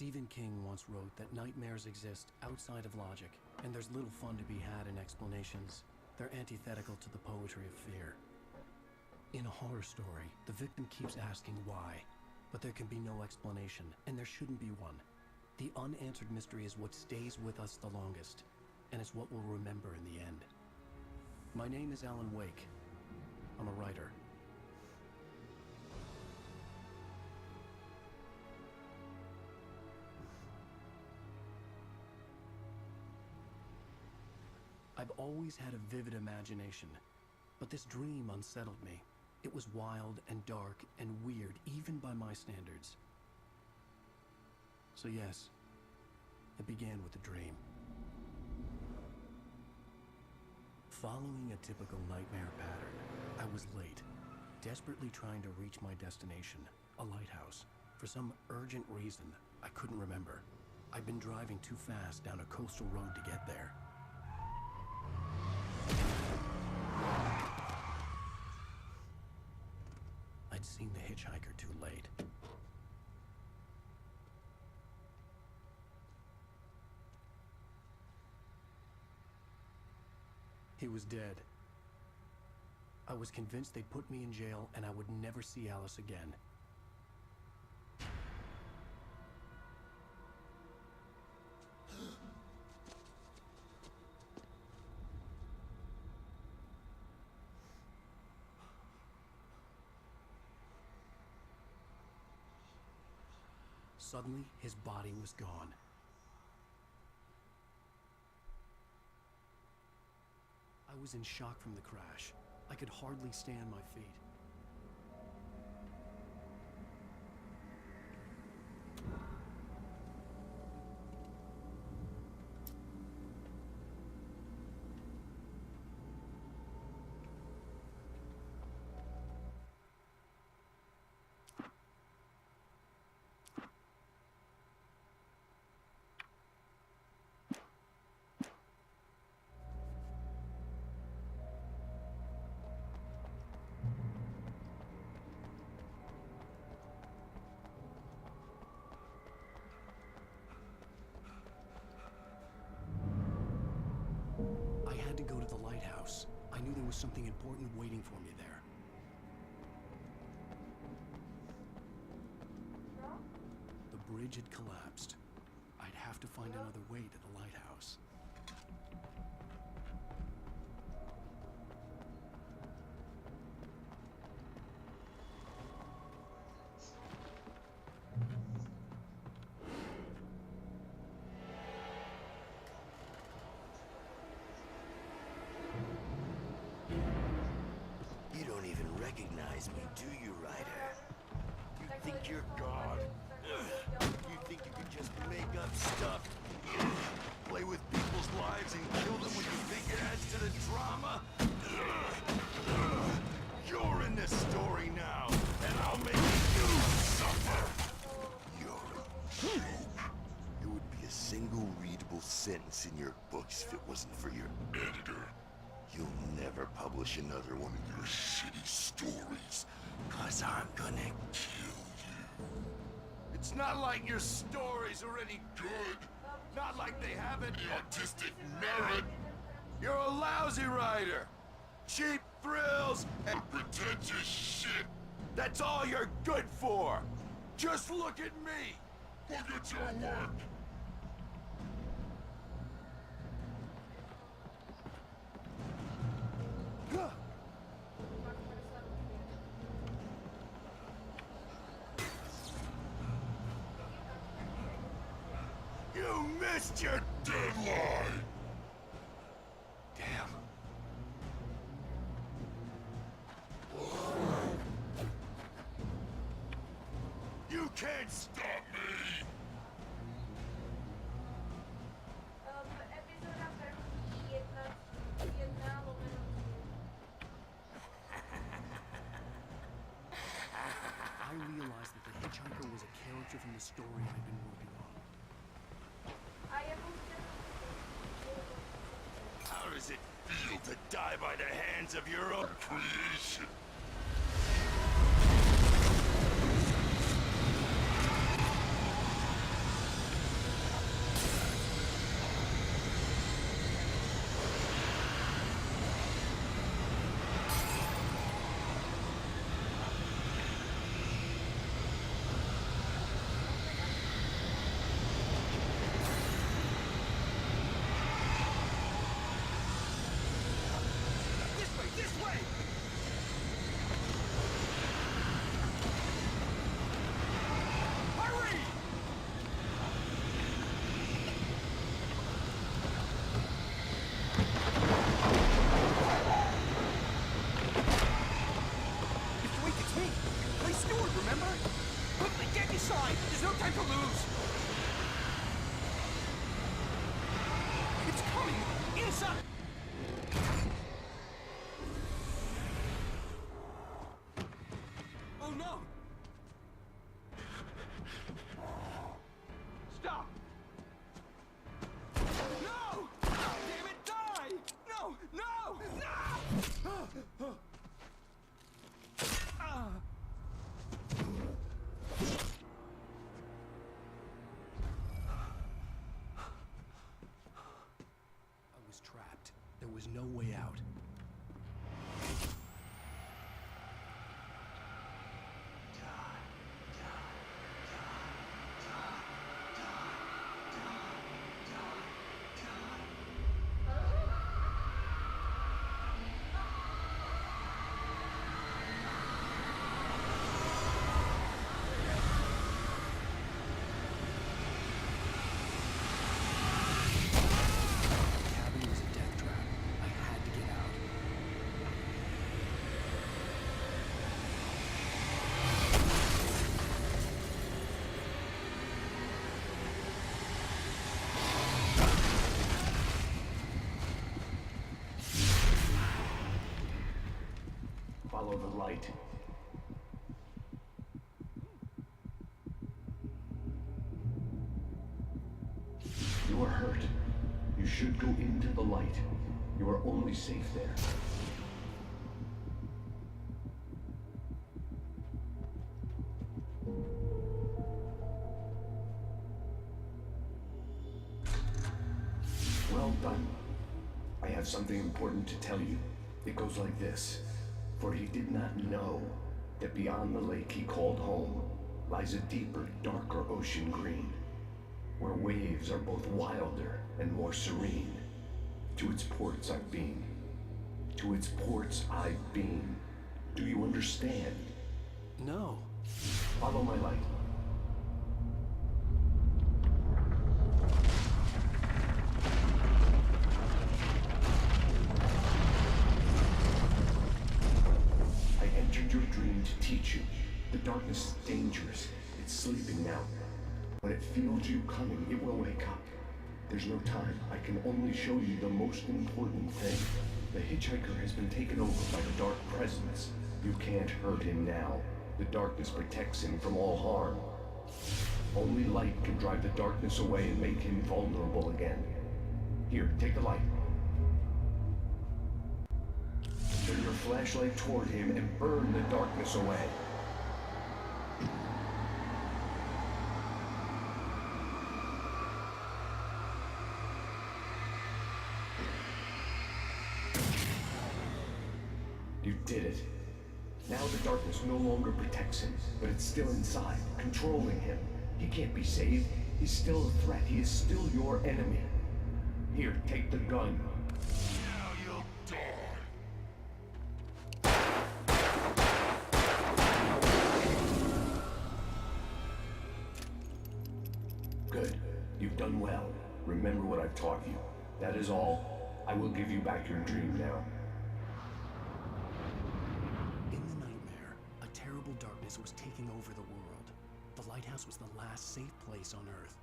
Stephen King once wrote that nightmares exist outside of logic, and there's little fun to be had in explanations. They're antithetical to the poetry of fear. In a horror story, the victim keeps asking why, but there can be no explanation, and there shouldn't be one. The unanswered mystery is what stays with us the longest, and it's what we'll remember in the end. My name is Alan Wake. I'm a writer. I've always had a vivid imagination, but this dream unsettled me. It was wild and dark and weird, even by my standards. So yes, it began with a dream. Following a typical nightmare pattern, I was late, desperately trying to reach my destination, a lighthouse. For some urgent reason, I couldn't remember. I'd been driving too fast down a coastal road to get there. I'd seen the hitchhiker too late. He was dead. I was convinced they'd put me in jail and I would never see Alice again. Suddenly, his body was gone. I was in shock from the crash. I could hardly stay on my feet. I had to go to the lighthouse. I knew there was something important waiting for me there. The bridge had collapsed. I'd have to find another way to the lighthouse. You don't even recognize me, do you, Ryder? You think you're God? You think you can just make up stuff? Play with people's lives and kill them when you think it adds to the drama? You're in this story now, and I'll make you suffer! You're a joke. It would be a single readable sentence in your books if it wasn't for your editor. You'll never publish another one of your shitty stories, 'cause I'm gonna kill you. It's not like your story's already good. Not like they have any artistic merit. You're a lousy writer. Cheap thrills and pretentious shit. That's all you're good for. Just look at me. Look at your work. You missed your deadline! Damn. You can't stop me! Epizoda první, jedna lomeno. I realized that the hitchhiker was a character from the story I'd been working on. A jakou How does it feel to die by the hands of your own creation? Stop! Oh no! Stop! No! Damn it, die! No! No! No! I was trapped. There was no way out. The cabin was a death trap. I had to get out. Follow the light. You are hurt. You should go into the light. You are only safe there. Well done. I have something important to tell you. It goes like this. For he did not know that beyond the lake he called home lies a deeper, darker ocean green, where waves are both wilder and more serene. To its ports I've been. To its ports I've been. Do you understand? No. Follow my light. I entered your dream to teach you. The darkness is dangerous. It's sleeping now. When it feels you coming, it will wake up. There's no time. I can only show you the most important thing. The hitchhiker has been taken over by the dark presence. You can't hurt him now. The darkness protects him from all harm. Only light can drive the darkness away and make him vulnerable again. Here, take the light. Turn your flashlight toward him and burn the darkness away. You did it. Now the darkness no longer protects him, but it's still inside, controlling him. He can't be saved. He's still a threat. He is still your enemy. Here, take the gun. Now you'll die. Good. You've done well. Remember what I've taught you. That is all. I will give you back your dream now. In the nightmare, a terrible darkness was taking over the world. The lighthouse was the last safe place on Earth.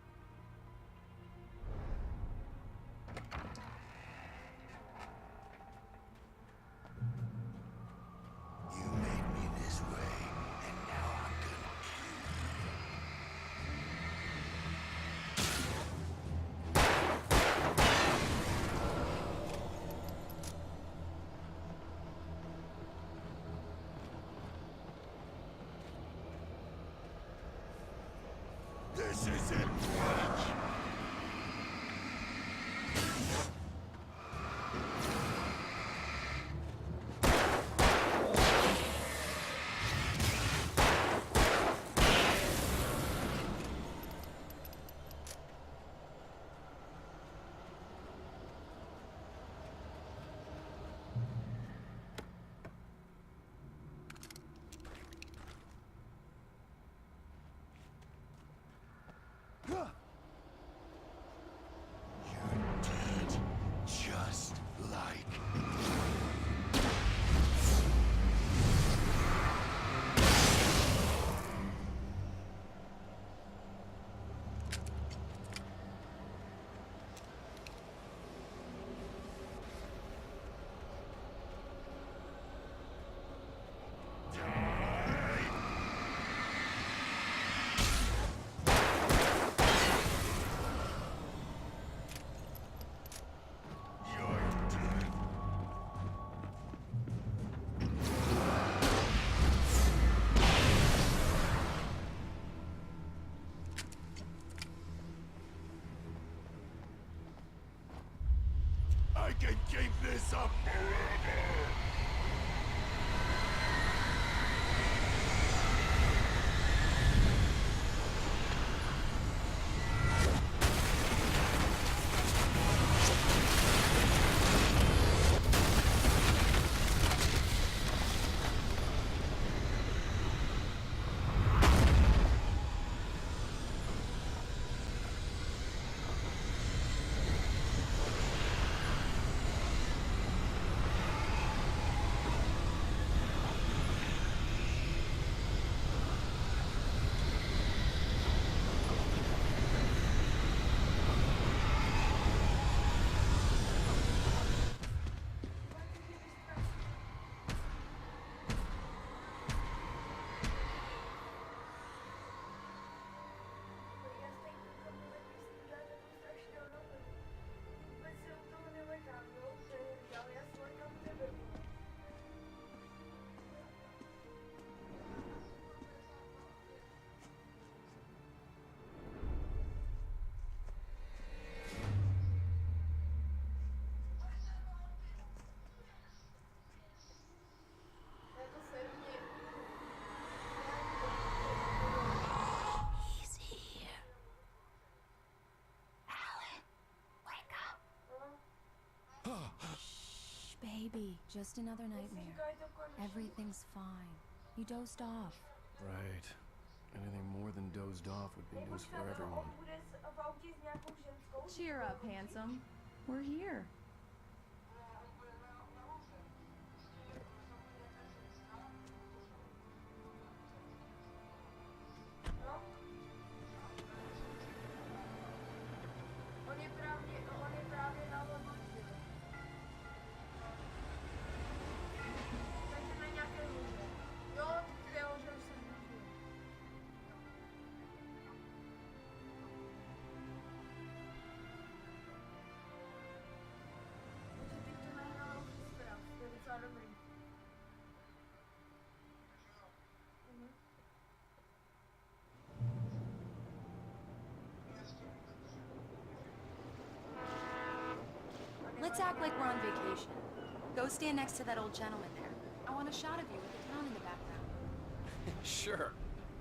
You made me this way, and now I'm gonna kill you. This is it. keep this up forever! Baby, just another nightmare. Everything's fine. You dozed off. Right. Anything more than dozed off would be news for everyone. Cheer up, handsome. We're here. On je právě na lodi. Takže na nějaké lůže. Jo, ty lože už jsem viděl. Takže teď to nahrávám zpráv. To je docela dobrý. Let's act like we're on vacation. Go stand next to that old gentleman there. I want a shot of you with the town in the background. Sure.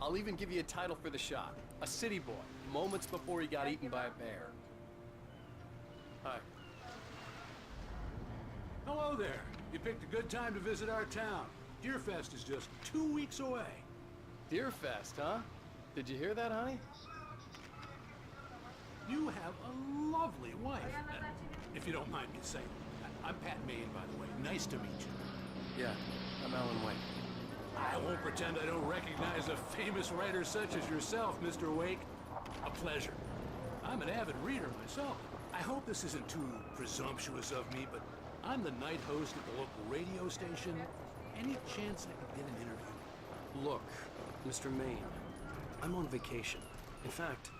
I'll even give you a title for the shot. A city boy, moments before he got eaten by a bear. Hi. Hello there. You picked a good time to visit our town. Deerfest is just 2 weeks away. Deerfest, huh? Did you hear that, honey? You have a lovely wife. If you don't mind me saying. I'm Pat Maine, by the way. Nice to meet you. Yeah, I'm Alan Wake. I won't pretend I don't recognize a famous writer such as yourself, Mr. Wake. A pleasure. I'm an avid reader myself. I hope this isn't too presumptuous of me, but I'm the night host at the local radio station. Any chance I could get an interview? Look, Mr. Maine, I'm on vacation. In fact,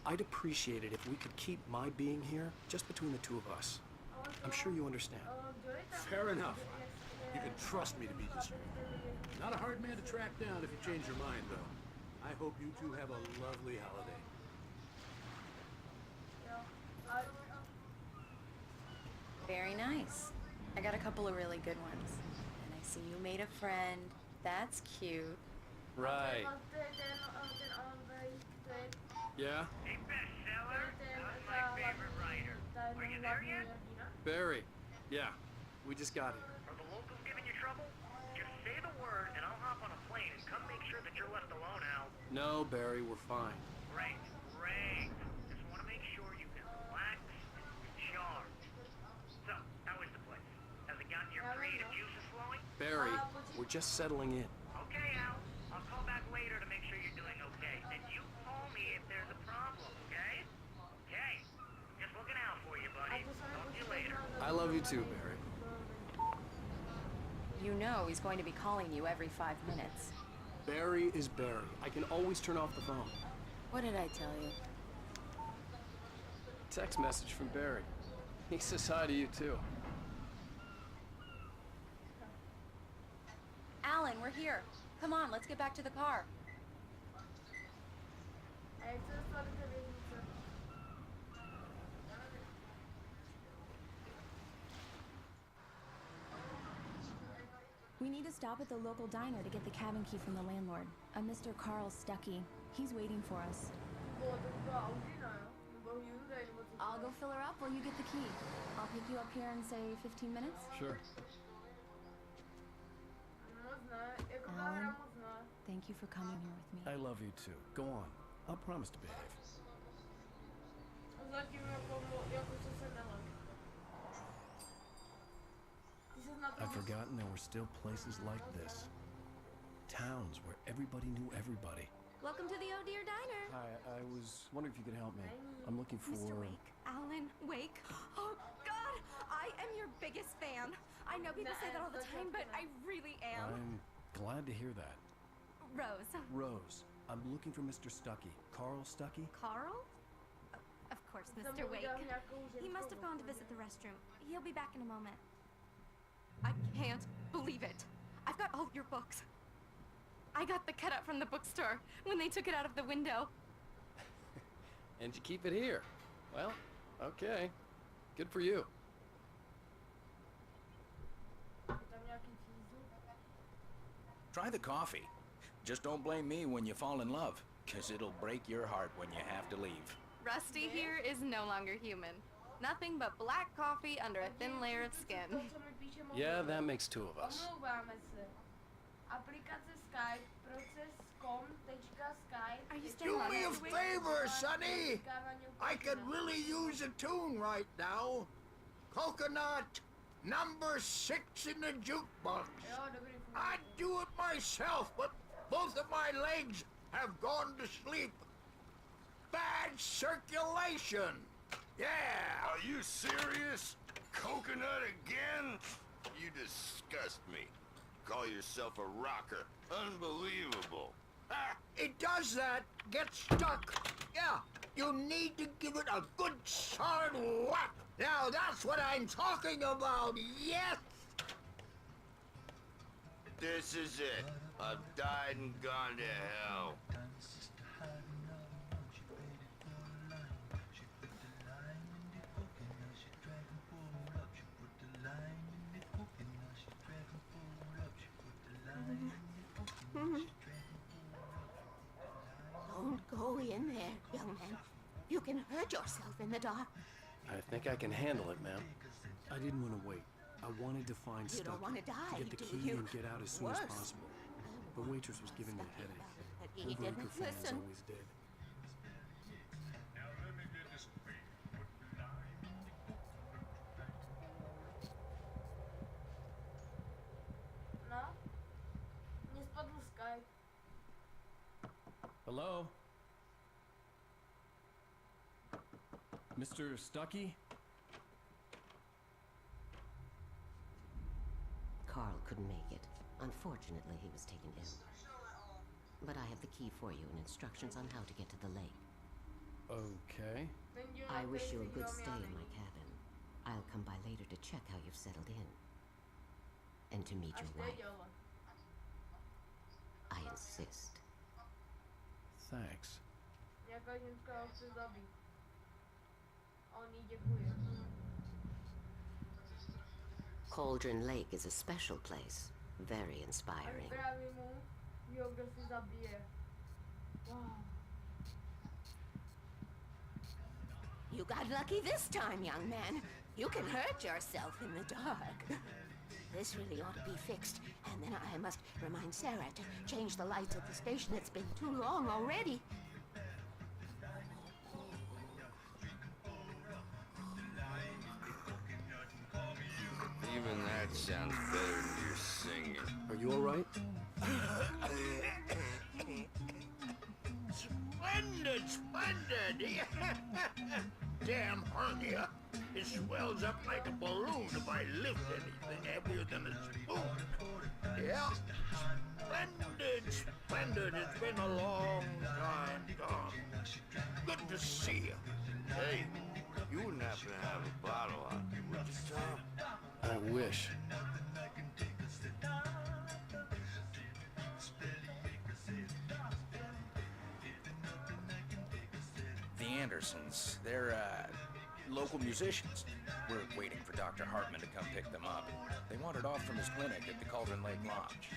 I'd appreciate it if we could keep my being here just between the two of us. I'm sure you understand. Fair enough. You can trust me to be discreet. Not a hard man to track down if you change your mind, though. I hope you two have a lovely holiday. Very nice. I got a couple of really good ones. And I see you made a friend. That's cute. Right. Yeah? Hey, bestseller, how's my favorite writer? Are you there yet? Barry. Yeah, we just got here. Are the locals giving you trouble? Just say the word and I'll hop on a plane and come make sure that you're left alone, Al. No, Barry, we're fine. Great, great. Just want to make sure you can relax and charge. So, how is the place? Has it gotten your creative juices flowing? Barry, we're just settling in. Okay, Al. I'll call back later to make sure you're doing okay. And you call me if there's a problem, okay? Okay. Just looking out for you, buddy. Talk to you later. I love you too, Barry. You know he's going to be calling you every 5 minutes. Barry is Barry. I can always turn off the phone. What did I tell you? Text message from Barry. He says hi to you too. Alan, we're here. Come on, let's get back to the car. We need to stop at the local diner to get the cabin key from the landlord, a Mr. Carl Stuckey. He's waiting for us. I'll go fill her up while you get the key. I'll pick you up here in, say, 15 minutes? Sure. Alan, thank you for coming here with me. I love you too. Go on. I'll promise to behave. I'd forgotten there were still places like this. Towns where everybody knew everybody. Welcome to the Oh Dear Diner. Hi, I was wondering if you could help me. I'm looking for... Mr. Wake. Alan Wake. Oh, God! I am your biggest fan. I know people say that all the time, but I really am. I'm glad to hear that. Rose. Rose, I'm looking for Mr. Stuckey. Carl Stuckey? Carl? Of course, Mr. Wake. He must have gone to visit the restroom. He'll be back in a moment. I can't believe it. I've got all your books. I got the cutout from the bookstore when they took it out of the window. And you keep it here. Well, okay. Good for you. Try the coffee. Just don't blame me when you fall in love, 'cause it'll break your heart when you have to leave. Rusty here is no longer human. Nothing but black coffee under a thin layer of skin. Yeah, that makes two of us. Are you staying Do on me a it? favor, Sonny. I could really use a tune right now. Coconut, number 6 in the jukebox. I'd do it myself, but both of my legs have gone to sleep. Bad circulation. Yeah. Are you serious? Coconut again? You disgust me. Call yourself a rocker. Unbelievable. Ah, it does that. Get stuck. Yeah, you need to give it a good solid whack. Now that's what I'm talking about. Yes. This is it. I've died and gone to hell. Don't go in there, young man. You can hurt yourself in the dark. I think I can handle it, ma'am. I didn't want to wait. I wanted to find You don't Stuckey, want to die, get the do key you? and get out as soon as Worse. possible. The waitress was giving me a headache. But he Her didn't Breaker fans listen. always did. Hello? Mr. Stuckey? Carl couldn't make it. Unfortunately, he was taken ill. But I have the key for you and instructions on how to get to the lake. Okay. I wish you a good stay in my cabin. I'll come by later to check how you've settled in. And to meet your wife. I insist. Thanks. Cauldron Lake is a special place. Very inspiring. You got lucky this time, young man. You can hurt yourself in the dark. This really ought to be fixed. And then I must remind Sarah to change the lights at the station. It's been too long already. Even that sounds better than your singing. Are you all right? Splendid, splendid. Damn hernia. It swells up like a balloon if I lift anything heavier than a spoon. Yeah. Splendid, splendid. It's been a long time gone. Good to see you. Hey, you wouldn't happen to have a bottle on you, would you, Tom? I wish. The Andersons, they're local musicians. We're waiting for Dr. Hartman to come pick them up. They wandered off from his clinic at the Cauldron Lake Lodge.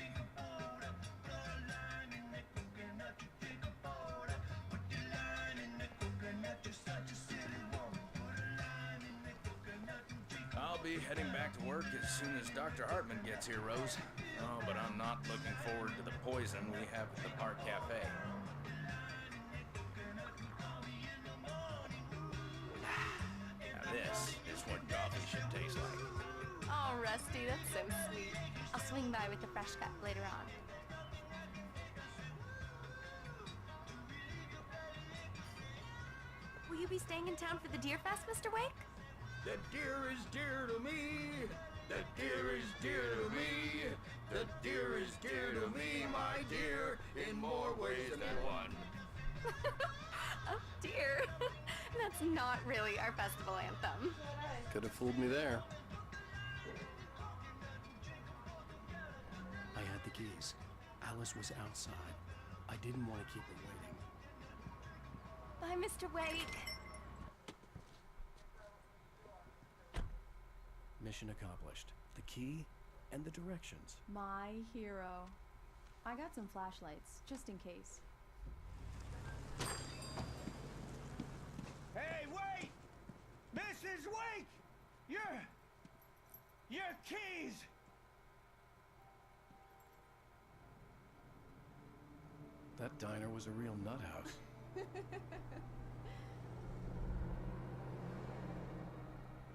I'll be heading back to work as soon as Dr. Hartman gets here, Rose. Oh, but I'm not looking forward to the poison we have at the Park Cafe. Now this is what coffee should taste like. Oh, Rusty, that's so sweet. I'll swing by with the fresh cut later on. Will you be staying in town for the Deer Fest, Mr. Wake? The deer is dear to me. The deer is dear to me. The deer is dear to me, my dear, in more ways than one. Oh, dear. That's not really our festival anthem. Could have fooled me there. I had the keys. Alice was outside. I didn't want to keep her waiting. Bye, Mr. Wake. Mission accomplished. The key and the directions. My hero. I got some flashlights, just in case. Hey, wait! Mrs. Wake! Your keys! That diner was a real nut house.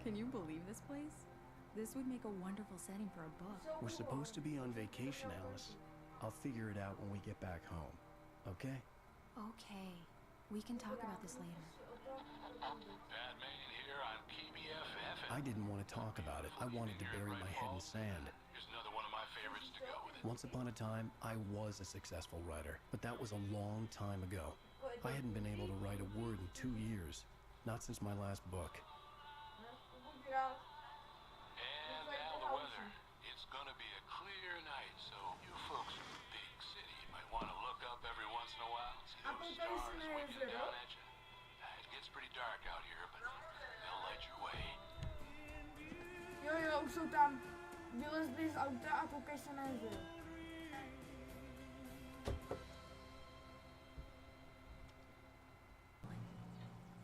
Can you believe this place? This would make a wonderful setting for a book. We're supposed to be on vacation, Alice. I'll figure it out when we get back home. Okay? Okay. We can talk about this later. Bad man here on KBFF. I didn't want to talk about it. I wanted to bury my head in sand. Here's another one of my favorites to go with it. Once upon a time, I was a successful writer, but that was a long time ago. I hadn't been able to write a word in 2 years. Not since my last book. And now the weather. It's gonna be a clear night, so you folks in the big city might want to look up every once in a while. See those stars winking down at you. It gets pretty dark out here, but they'll light your way. Jo, už jsou tam. Vylezli z auta a koukej se na jezero.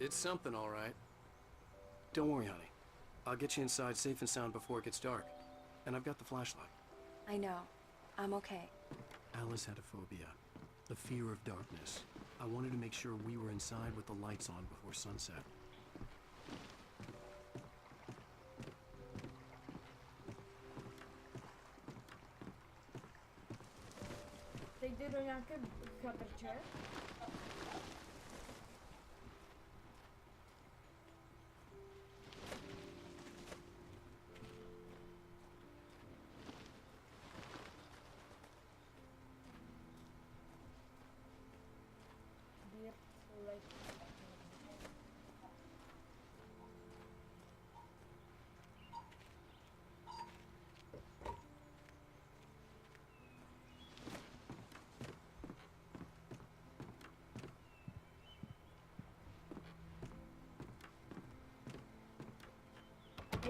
It's something, all right. Don't worry, honey. I'll get you inside safe and sound before it gets dark. And I've got the flashlight. I know. I'm okay. Alice had a phobia. The fear of darkness. I wanted to make sure we were inside with the lights on before sunset. Teď jde do nějaké chatrče.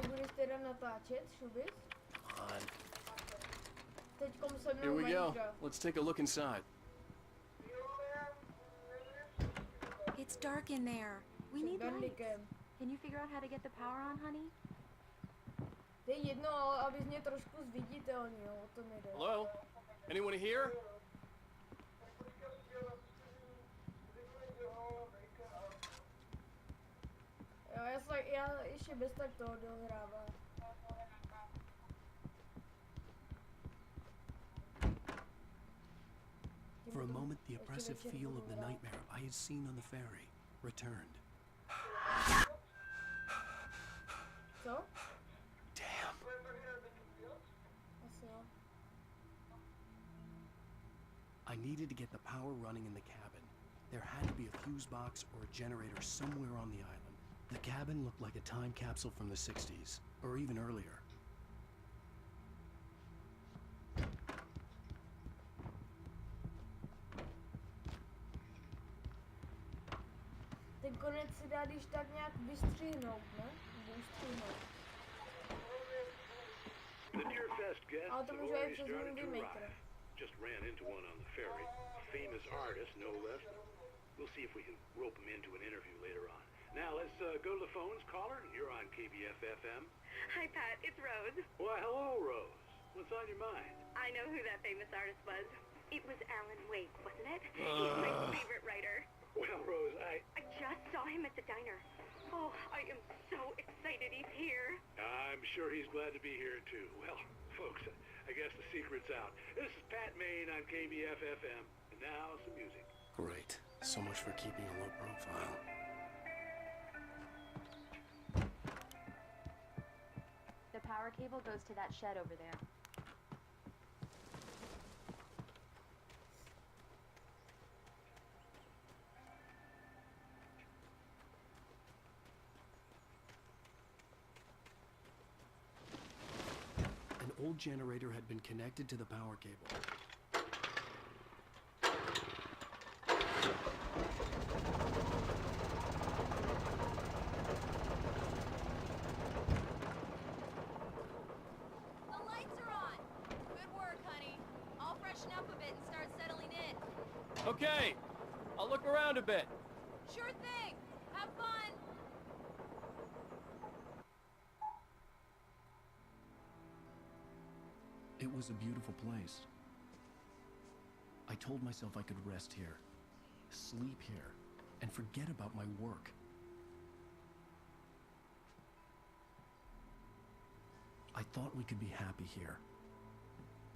Nebudeš teda natáčet, Šubis? Come on. Teďkom se mnou Here we go. venka. Let's take a look inside. It's dark in there. We need lights. Bandíkem. Can you figure out how to get the power on, honey? To je jedno, ale abys mě trošku zviditelnil, o to mi jde. Hello? Anyone here? Jo, já ještě bez tak toho dohrávám. For a moment, the oppressive feel of the nightmare I had seen on the ferry returned. Co? Damn. Asi jo. I needed to get the power running in the cabin. There had to be a fuse box or a generator somewhere on the island. The cabin looked like a time capsule from the 60s, or even earlier. Ten konec si dá když tak nějak vystřihnout, ne? Vystřihnout. The Deerfest guests Ale to have můžu i already přes started movie to maker. arrive. Just ran into one on the ferry. A famous artist, no less. We'll see if we can rope him into an interview later on. Now let's go to the phones. Caller, you're on KBF FM. Hi, Pat. It's Rose. Why, hello, Rose. What's on your mind? I know who that famous artist was. It was Alan Wake, wasn't it? He's my favorite writer. Well, Rose, I just saw him at the diner. Oh, I am so excited he's here. I'm sure he's glad to be here, too. Well, folks, I guess the secret's out. This is Pat Maine on KBF FM. And now, some music. Great. So much for keeping a low profile. The power cable goes to that shed over there. An old generator had been connected to the power cable. The lights are on. Good work, honey. I'll freshen up a bit and start settling in. Okay, I'll look around a bit. Sure thing. Have fun. It was a beautiful place. I told myself I could rest here, sleep here, and forget about my work. I thought we could be happy here.